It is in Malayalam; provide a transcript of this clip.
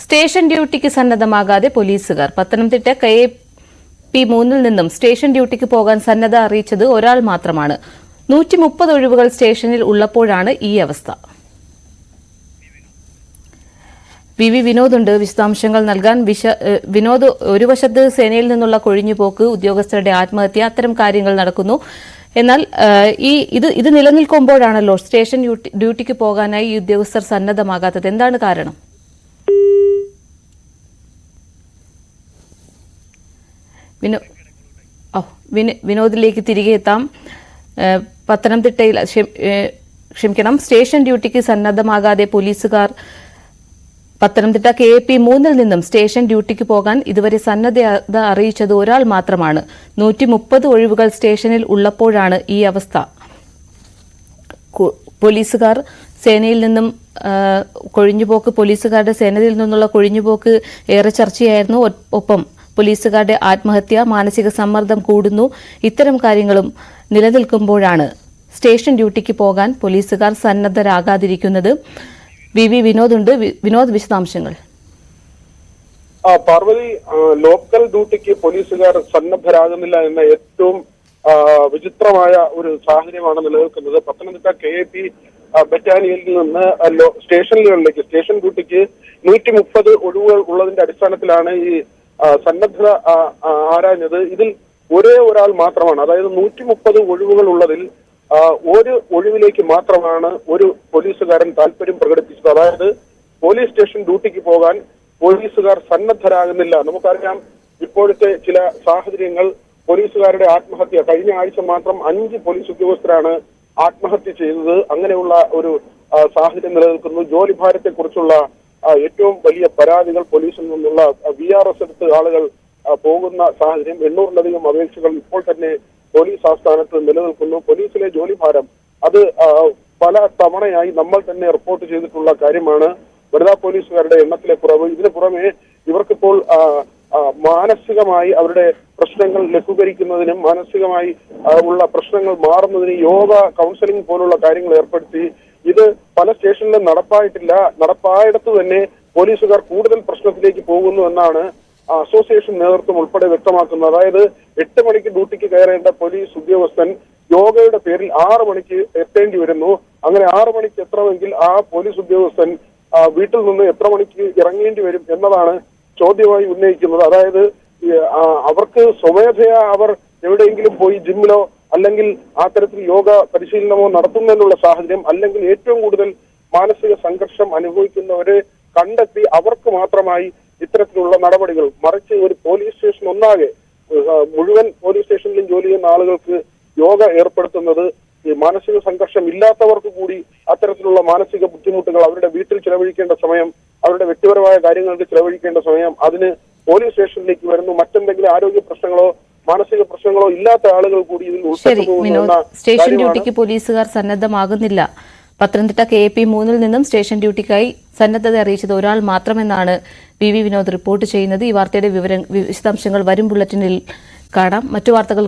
സ്റ്റേഷൻ ഡ്യൂട്ടിക്ക് സന്നദ്ധമാകാതെ പോലീസുകാർ. പത്തനംതിട്ട KAP3 നിന്നും സ്റ്റേഷൻ ഡ്യൂട്ടിക്ക് പോകാൻ സന്നദ്ധ അറിയിച്ചത് ഒരാൾ മാത്രമാണ്. 130 ഒഴിവുകൾ സ്റ്റേഷനിൽ ഉള്ളപ്പോഴാണ് ഈ അവസ്ഥ. VV വിനോദ് ഉണ്ട് വിശദാംശങ്ങൾ നൽകാൻ. വിനോദ്, ഒരു വശത്ത് സേനയിൽ നിന്നുള്ള കൊഴിഞ്ഞുപോക്ക്, ഉദ്യോഗസ്ഥരുടെ ആത്മഹത്യ, അത്തരം കാര്യങ്ങൾ നടക്കുന്നു. എന്നാൽ ഇത് നിലനിൽക്കുമ്പോഴാണല്ലോ സ്റ്റേഷൻ ഡ്യൂട്ടിക്ക് പോകാനായി ഈ ഉദ്യോഗസ്ഥർ സന്നദ്ധമാകാത്തത്. എന്താണ് കാരണം? വിനോദിലേക്ക് തിരികെ എത്താം. പത്തനംതിട്ടയിൽ സ്റ്റേഷൻ ഡ്യൂട്ടിക്ക് സന്നദ്ധമാകാതെ പോലീസുകാർ. പത്തനംതിട്ട KAP3 നിന്നും സ്റ്റേഷൻ ഡ്യൂട്ടിക്ക് പോകാൻ ഇതുവരെ സന്നദ്ധത അറിയിച്ചത് ഒരാൾ മാത്രമാണ്. 130 ഒഴിവുകൾ സ്റ്റേഷനിൽ ഉള്ളപ്പോഴാണ് ഈ അവസ്ഥ. പോലീസുകാർ സേനയിൽ നിന്നും കൊഴിഞ്ഞുപോക്ക്, പോലീസുകാരുടെ സേനയിൽ നിന്നുള്ള കൊഴിഞ്ഞുപോക്ക് ഏറെ ചർച്ചയായിരുന്നു. ഒപ്പം പോലീസുകാരുടെ ആത്മഹത്യ, മാനസിക സമ്മർദ്ദം കൂടുന്നു. ഇത്തരം കാര്യങ്ങളും നിലനിൽക്കുമ്പോഴാണ് സ്റ്റേഷൻ ഡ്യൂട്ടിക്ക് പോകാൻ പോലീസുകാർ സന്നദ്ധരാകാതിരിക്കുന്നത്. VV വിനോദ് ഉണ്ട്. വിനോദ്, വിശദാംശങ്ങൾ. പാർവതി, ലോക്കൽ ഡ്യൂട്ടിക്ക് പോലീസുകാർ സന്നദ്ധരാകുന്നില്ല എന്ന ഏറ്റവും വിചിത്രമായ ഒരു സാഹചര്യമാണ് നിലനിൽക്കുന്നത്. പത്തനംതിട്ട KAP ബറ്റാലിയനിൽ നിന്ന് സ്റ്റേഷനുകളിലേക്ക്, സ്റ്റേഷൻ ഡ്യൂട്ടിക്ക് 130 ഒഴിവുകൾ ഉള്ളതിന്റെ അടിസ്ഥാനത്തിലാണ് ഈ സന്നദ്ധത ആരാഞ്ഞത്. ഇതിൽ ഒരേ ഒരാൾ മാത്രമാണ്. അതായത് 130 ഒഴിവുകൾ ഉള്ളതിൽ ഒരു ഒഴിവിലേക്ക് മാത്രമാണ് ഒരു പോലീസുകാരൻ താല്പര്യം പ്രകടിപ്പിച്ചത്. അതായത് പോലീസ് സ്റ്റേഷൻ ഡ്യൂട്ടിക്ക് പോകാൻ പോലീസുകാർ സന്നദ്ധരാകുന്നില്ല. നമുക്കറിയാം, ഇപ്പോഴത്തെ ചില സാഹചര്യങ്ങൾ, പോലീസുകാരുടെ ആത്മഹത്യ, കഴിഞ്ഞ ആഴ്ച മാത്രം 5 പോലീസ് ഉദ്യോഗസ്ഥരാണ് ആത്മഹത്യ ചെയ്തത്. അങ്ങനെയുള്ള ഒരു സാഹചര്യം നിലനിൽക്കുന്നു. ജോലി ഭാരത്തെ കുറിച്ചുള്ള ഏറ്റവും വലിയ പരാതികൾ പോലീസിൽ നിന്നുള്ള VRS എടുത്ത് ആളുകൾ പോകുന്ന സാഹചര്യം. 800-ലധികം അപേക്ഷകൾ ഇപ്പോൾ തന്നെ പോലീസ് ആസ്ഥാനത്ത് നിലനിൽക്കുന്നു. പോലീസിലെ ജോലിഭാരം അത് പല തവണയായി നമ്മൾ തന്നെ റിപ്പോർട്ട് ചെയ്തിട്ടുള്ള കാര്യമാണ്. വനിതാ പോലീസുകാരുടെ എണ്ണത്തിലെ കുറവ്. ഇതിനു പുറമെ ഇവർക്കിപ്പോൾ മാനസികമായി അവരുടെ പ്രശ്നങ്ങൾ ലഘൂകരിക്കുന്നതിനും മാനസികമായി ഉള്ള പ്രശ്നങ്ങൾ മാറുന്നതിനും യോഗ, കൗൺസിലിംഗ് പോലുള്ള കാര്യങ്ങൾ ഏർപ്പെടുത്തി. ഇത് പല സ്റ്റേഷനിലും നടപ്പായിട്ടില്ല. നടപ്പായിടത്ത് തന്നെ പോലീസുകാർ കൂടുതൽ പ്രശ്നത്തിലേക്ക് പോകുന്നു എന്നാണ് അസോസിയേഷൻ നേതൃത്വം ഉൾപ്പെടെ വ്യക്തമാക്കുന്നത്. അതായത് 8 മണിക്ക് ഡ്യൂട്ടിക്ക് കയറേണ്ട പോലീസ് ഉദ്യോഗസ്ഥൻ യോഗയുടെ പേരിൽ 6 മണിക്ക് എത്തേണ്ടി വരുന്നു. അങ്ങനെ 6 മണിക്ക് എത്തണമെങ്കിൽ ആ പോലീസ് ഉദ്യോഗസ്ഥൻ വീട്ടിൽ നിന്ന് എത്ര മണിക്ക് ഇറങ്ങേണ്ടി വരും എന്നതാണ് ചോദ്യമായി ഉന്നയിക്കുന്നത്. അതായത് അവർക്ക് സ്വമേധയാ അവർ എവിടെയെങ്കിലും പോയി ജിമ്മിലോ അല്ലെങ്കിൽ ആ തരത്തിൽ യോഗ പരിശീലനമോ നടത്തുന്നതിനുള്ള സാഹചര്യം, അല്ലെങ്കിൽ ഏറ്റവും കൂടുതൽ മാനസിക സംഘർഷം അനുഭവിക്കുന്നവരെ കണ്ടെത്തി അവർക്ക് മാത്രമായി ഇത്തരത്തിലുള്ള നടപടികൾ, മറിച്ച് ഒരു പോലീസ് സ്റ്റേഷൻ ഒന്നാകെ, മുഴുവൻ പോലീസ് സ്റ്റേഷനിലും ജോലി ചെയ്യുന്ന ആളുകൾക്ക് യോഗ ഏർപ്പെടുത്തുന്നത് ഈ മാനസിക സംഘർഷം ഇല്ലാത്തവർക്ക് കൂടി അത്തരത്തിലുള്ള മാനസിക ബുദ്ധിമുട്ടുകൾ, അവരുടെ വീട്ടിൽ ചിലവഴിക്കേണ്ട സമയം, അവരുടെ വ്യക്തിപരമായ കാര്യങ്ങൾക്ക് ചിലവഴിക്കേണ്ട സമയം, അതിന് പോലീസ് സ്റ്റേഷനിലേക്ക് വരുന്നു. മറ്റെന്തെങ്കിലും ആരോഗ്യ പ്രശ്നങ്ങളോ മാനസിക പ്രശ്നങ്ങളോ ഇല്ലാത്ത ആളുകൾ കൂടി ഇതിൽ ഉൾപ്പെടുന്നു. സ്റ്റേഷൻ ഡ്യൂട്ടിക്ക് പോലീസുകാർ സന്നദ്ധമാകുന്നില്ല. പത്തനംതിട്ട KAP3 നിന്നും സ്റ്റേഷൻ ഡ്യൂട്ടിക്കായി സന്നദ്ധത അറിയിച്ചത് ഒരാൾ മാത്രമെന്നാണ് VV വിനോദ് റിപ്പോർട്ട് ചെയ്യുന്നത്. ഈ വാർത്തയുടെ വിശദാംശങ്ങൾ വരും ബുള്ളറ്റിനിൽ കാണാം. മറ്റു വാർത്തകൾ